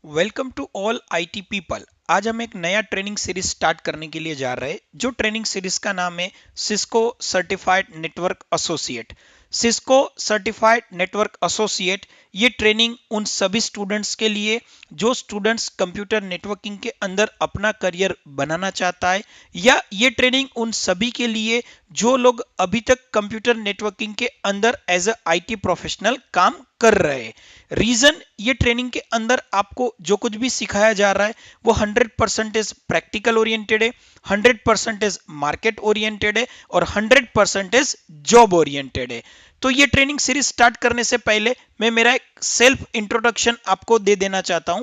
Welcome to all IT people. आज हम एक नया ट्रेनिंग सीरीज स्टार्ट करने के लिए जा रहे हैं, जो ट्रेनिंग सीरीज का नाम है Cisco certified network associate. Cisco certified network associate ये ट्रेनिंग उन सभी स्टूडेंट्स के लिए जो स्टूडेंट्स कंप्यूटर नेटवर्किंग के अंदर अपना करियर बनाना चाहता है, या ये ट्रेनिंग उन सभी के लिए जो लोग अभी तक कंप्यूटर नेटवर्किंग के अंदर एज अ आईटी प्रोफेशनल काम कर रहे हैं। रीजन, ये ट्रेनिंग के अंदर आपको जो कुछ भी सिखाया जा रहा है वो 100% प्रैक्टिकल ओरिएंटेड है, 100% मार्केट ओरिएंटेड है और 100% जॉब ओरिएंटेड है। तो ये ट्रेनिंग सीरीज स्टार्ट करने से पहले मैं मेरा एक सेल्फ इंट्रोडक्शन आपको दे देना चाहता हूं।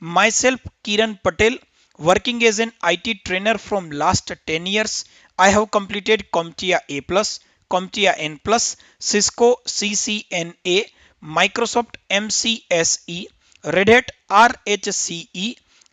My self Kiran Patel, working as an IT trainer from last 10 years. I have completed CompTIA A+, CompTIA N+, Cisco CCNA, Microsoft MCSE, Red Hat RHCE,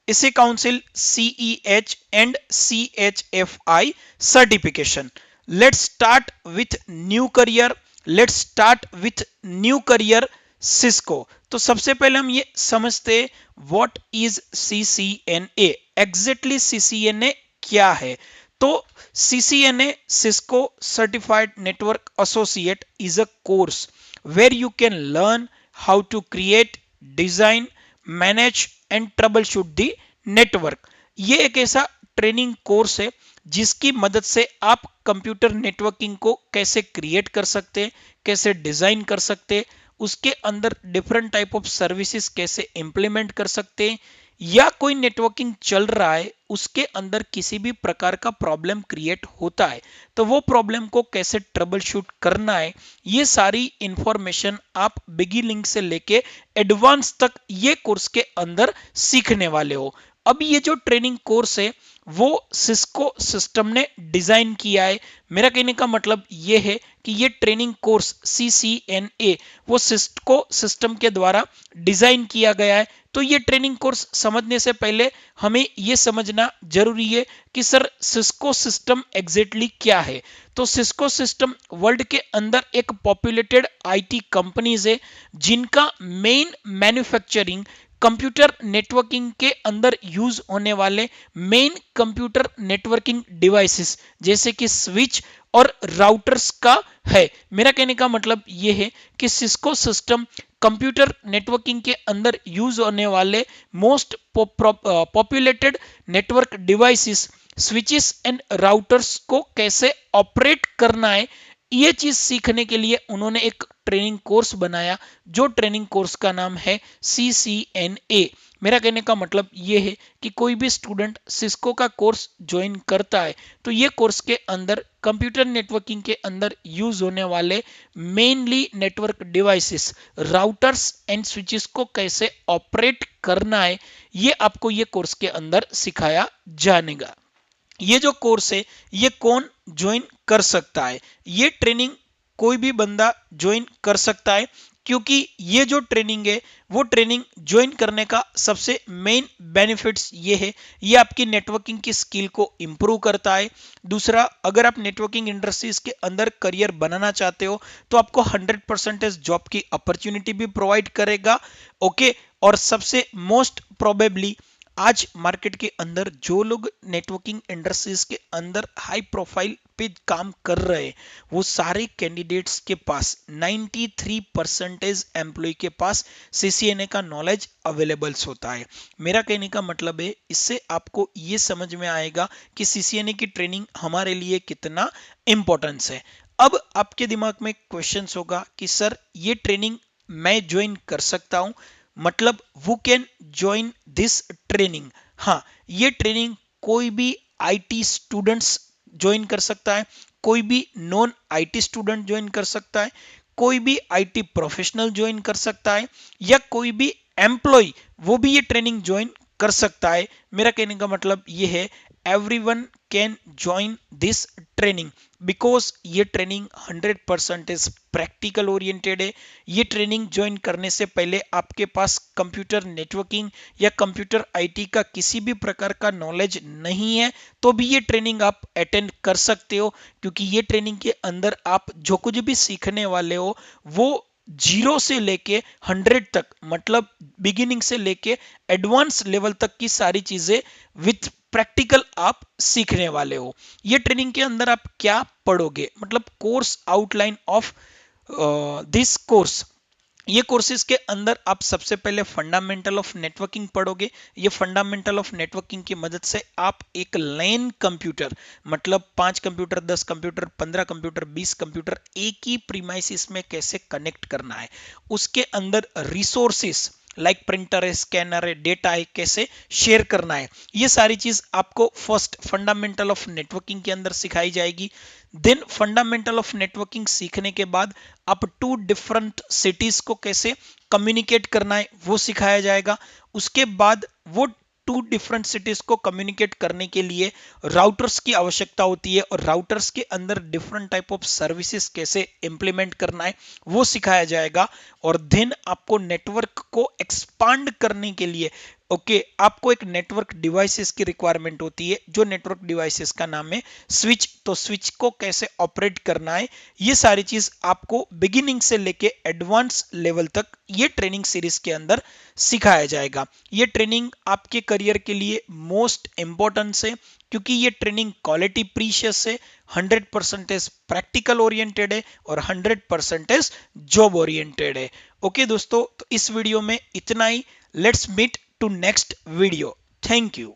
ISE Council CEH and CHFI certification. Let's start with new career. Let's start with new career Cisco. तो सबसे पहले हम ये समझते हैं what is CCNA। Exactly CCNA क्या है? तो CCNA, Cisco certified network associate, is a course where you can learn how to create, design, manage and troubleshoot the network। ये एक ऐसा ट्रेनिंग कोर्स है जिसकी मदद से आप कंप्यूटर नेटवर्किंग को कैसे क्रिएट कर सकते हैं, कैसे डिजाइन कर सकते हैं, उसके अंदर डिफरेंट टाइप ऑफ सर्विसेज कैसे इंप्लीमेंट कर सकते हैं, या कोई नेटवर्किंग चल रहा है उसके अंदर किसी भी प्रकार का प्रॉब्लम क्रिएट होता है तो वो प्रॉब्लम को कैसे ट्रबल शूट करना है, ये सारी इंफॉर्मेशन आप बिगिनिंग से लेके एडवांस तक ये कोर्स के अंदर सीखने वाले हो। अब ये जो ट्रेनिंग कोर्स है वो सिस्को सिस्टम ने डिजाइन किया है। मेरा कहने का मतलब ये है कि ये ट्रेनिंग कोर्स CCNA वो सिस्को सिस्टम के द्वारा डिजाइन किया गया है। तो ये ट्रेनिंग कोर्स समझने से पहले हमें ये समझना जरूरी है कि सर सिस्को सिस्टम एग्जैक्टली क्या है। तो सिस्को सिस्टम वर्ल्ड के अंदर एक पॉपुलेटेड आईटी कंपनीज है जिनका मेन मैन्युफैक्चरिंग कंप्यूटर नेटवर्किंग के अंदर यूज होने वाले मेन कंप्यूटर नेटवर्किंग डिवाइसेस जैसे कि स्विच और राउटर्स का है। मेरा कहने का मतलब यह है कि सिस्को सिस्टम कंप्यूटर नेटवर्किंग के अंदर यूज होने वाले most populated network devices, switches and routers को कैसे ऑपरेट करना है, ये चीज सीखने के लिए उन्होंने एक ट्रेनिंग कोर्स बनाया जो ट्रेनिंग कोर्स का नाम है CCNA। मेरा कहने का मतलब ये है कि कोई भी स्टूडेंट सिस्को का कोर्स ज्वाइन करता है तो ये कोर्स के अंदर कंप्यूटर नेटवर्किंग के अंदर यूज होने वाले mainly network devices, routers and switches को कैसे ऑपरेट करना है, ये आपको ये कोर्स के अंदर सिखाया जाएगा। ये जो कोर्स है ये कौन ज्वाइन कर सकता है? ये ट्रेनिंग कोई भी बंदा ज्वाइन कर सकता है, क्योंकि ये जो ट्रेनिंग है वो ट्रेनिंग ज्वाइन करने का सबसे मेन बेनिफिट्स ये है, ये आपकी नेटवर्किंग की स्किल को इंप्रूव करता है। दूसरा, अगर आप नेटवर्किंग इंडस्ट्रीज के अंदर करियर बनाना चाहते हो तो आपको 100% जॉब की अपॉर्चुनिटी भी प्रोवाइड करेगा। ओके, और सबसे मोस्ट प्रोबेबली आज मार्केट के अंदर जो लोग नेटवर्किंग इंडस्ट्रीज के अंदर हाई प्रोफाइल पे काम कर रहे हैं वो सारे कैंडिडेट्स के पास 93% एम्प्लॉय के पास CCNA का नॉलेज अवेलेबल्स होता है। मेरा कहने का मतलब है इससे आपको ये समझ में आएगा कि CCNA की ट्रेनिंग हमारे लिए कितना इंपॉर्टेंस है। अब आपके दिमाग में क्वेश्चन होगा कि सर ये ट्रेनिंग मैं ज्वाइन कर सकता हूं, मतलब who can join this training? हाँ, ये ट्रेनिंग कोई भी आईटी स्टूडेंट्स ज्वाइन कर सकता है, कोई भी नॉन आईटी स्टूडेंट ज्वाइन कर सकता है, कोई भी आईटी प्रोफेशनल ज्वाइन कर सकता है, या कोई भी एम्प्लॉय वो भी ये ट्रेनिंग ज्वाइन कर सकता है। मेरा कहने का मतलब ये है everyone can join this training because ये ट्रेनिंग 100% प्रैक्टिकल ओरिएंटेड है। ये ट्रेनिंग ज्वाइन करने से पहले आपके पास कंप्यूटर नेटवर्किंग या कंप्यूटर आईटी का किसी भी प्रकार का नॉलेज नहीं है तो भी ये ट्रेनिंग आप अटेंड कर सकते हो, क्योंकि ये ट्रेनिंग के अंदर आप जो कुछ भी सीखने वाले हो वो जीरो से लेके 100 तक, मतलब बिगिनिंग से लेके एडवांस लेवल तक की सारी चीजें विथ प्रैक्टिकल आप सीखने वाले हो। ये ट्रेनिंग के अंदर आप क्या पढ़ोगे, मतलब course outline of this course. ये कोर्सेज के अंदर आप सबसे पहले फंडामेंटल ऑफ नेटवर्किंग पढ़ोगे। ये फंडामेंटल ऑफ नेटवर्किंग की मदद से आप एक लैन कंप्यूटर, मतलब 5 कंप्यूटर, 10 कंप्यूटर, 15 कंप्यूटर, 20 कंप्यूटर एक ही प्रीमाइसिस में कैसे कनेक्ट करना है, उसके अंदर रिसोर्सेस लाइक प्रिंटर है, स्कैनर है, डेटा है, कैसे शेयर करना है, ये सारी चीज आपको फर्स्ट फंडामेंटल ऑफ नेटवर्किंग के अंदर सिखाई जाएगी। देन फंडामेंटल ऑफ नेटवर्किंग सीखने के बाद आप 2 डिफरेंट सिटीज को कैसे कम्युनिकेट करना है वो सिखाया जाएगा। उसके बाद वो 2 डिफरेंट सिटीज को कम्युनिकेट करने के लिए राउटर्स की आवश्यकता होती है, और राउटर्स के अंदर डिफरेंट टाइप ऑफ सर्विसेज कैसे इंप्लीमेंट करना है वो सिखाया जाएगा। और देन आपको नेटवर्क को एक्सपांड करने के लिए आपको एक नेटवर्क डिवाइसेस की रिक्वायरमेंट होती है, जो नेटवर्क डिवाइसेस का नाम है स्विच। तो स्विच को कैसे ऑपरेट करना है, ये सारी चीज आपको बिगिनिंग से लेके एडवांस लेवल तक ये ट्रेनिंग सीरीज के अंदर सिखाया जाएगा। ये ट्रेनिंग आपके करियर के लिए मोस्ट इंपॉर्टेंट है, क्योंकि ये ट्रेनिंग क्वालिटी प्रीशियस है, 100% प्रैक्टिकल ओरिएंटेड है और 100% जॉब ओरिएंटेड है। ओके दोस्तों, तो इस वीडियो में इतना ही। Let's meet to next video. Thank you.